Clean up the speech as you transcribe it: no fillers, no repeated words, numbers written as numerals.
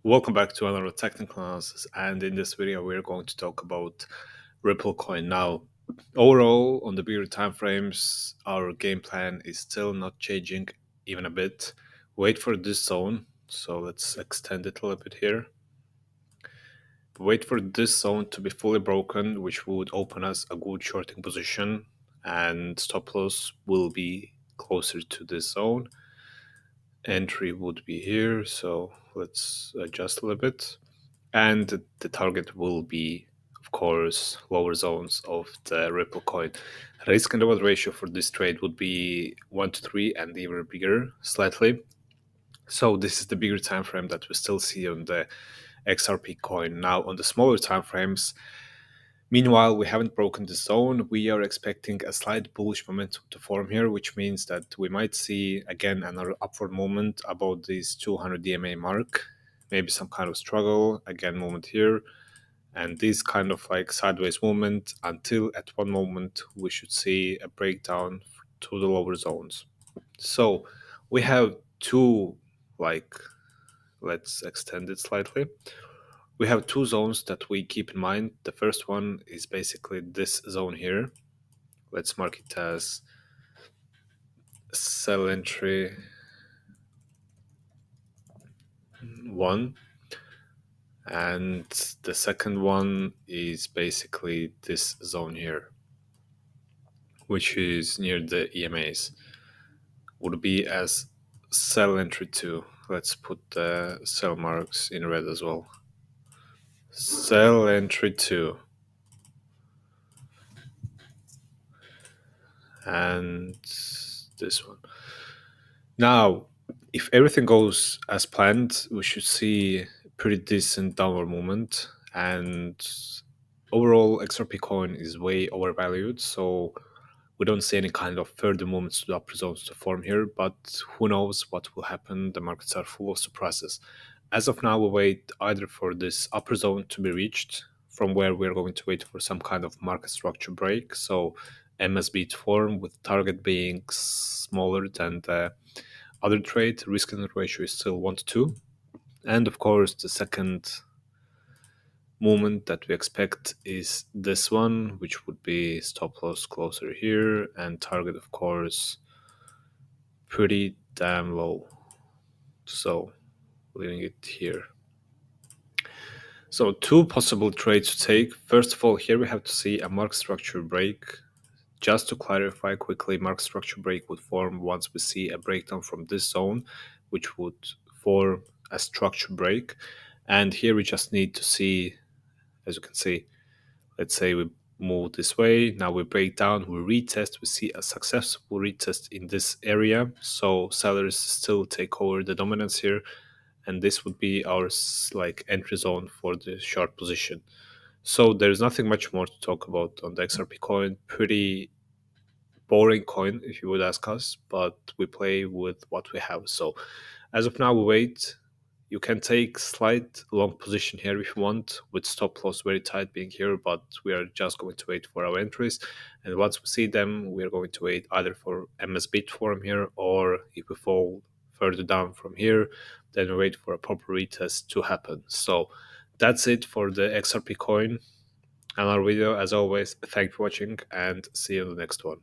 Welcome back to another technical analysis, and in this video we're going to talk about Ripple coin. Now, overall, on the bigger time frames, our game plan is still not changing even a bit. Wait for this zone, so let's extend it a little bit here. Wait for this zone to be fully broken, which would open us a good shorting position, and stop loss will be closer to this zone. Entry would be here, so let's adjust a little bit. And the target will be, of course, lower zones of the Ripple coin. Risk and reward ratio for this trade would be 1 to 3 and even bigger, slightly. So this is the bigger time frame that we still see on the XRP coin. Now, on the smaller time frames, meanwhile, we haven't broken the zone. We are expecting a slight bullish momentum to form here, which means that we might see again another upward movement about this 200 DMA mark, maybe some kind of struggle, again movement here, and this kind of like sideways movement until at one moment we should see a breakdown to the lower zones. So we have two, like, let's extend it slightly. We have two zones that we keep in mind. The first one is basically this zone here. Let's mark it as sell entry 1. And the second one is basically this zone here, which is near the EMAs. Would be as sell entry 2. Let's put the sell marks in red as well. Sell entry 2. And this one. Now, if everything goes as planned, we should see a pretty decent downward movement. And overall, XRP coin is way overvalued, so we don't see any kind of further movements to the upper zones to form here. But who knows what will happen? The markets are full of surprises. As of now, we wait either for this upper zone to be reached, from where we're going to wait for some kind of market structure break. So MSB to form, with target being smaller than the other trade. Risk and ratio is still 1 to 2. And of course, the second movement that we expect is this one, which would be stop loss closer here, and target, of course, pretty damn low. So leaving it here. So two possible trades to take. First of all, here we have to see a market structure break. Just to clarify quickly, market structure break would form once we see a breakdown from this zone, which would form a structure break. And here we just need to see, as you can see, let's say we move this way, now we break down, we retest, we see a successful retest in this area. So sellers still take over the dominance here, and this would be our like entry zone for the short position. So there's nothing much more to talk about on the XRP coin. Pretty boring coin, if you would ask us, but we play with what we have. So as of now, we wait. You can take slight long position here if you want, with stop loss very tight being here, but we are just going to wait for our entries. And once we see them, we are going to wait either for MSB to form here, or if we fall further down from here, then we wait for a proper retest to happen. So that's it for the XRP coin. Another video, as always. Thank you for watching, and see you in the next one.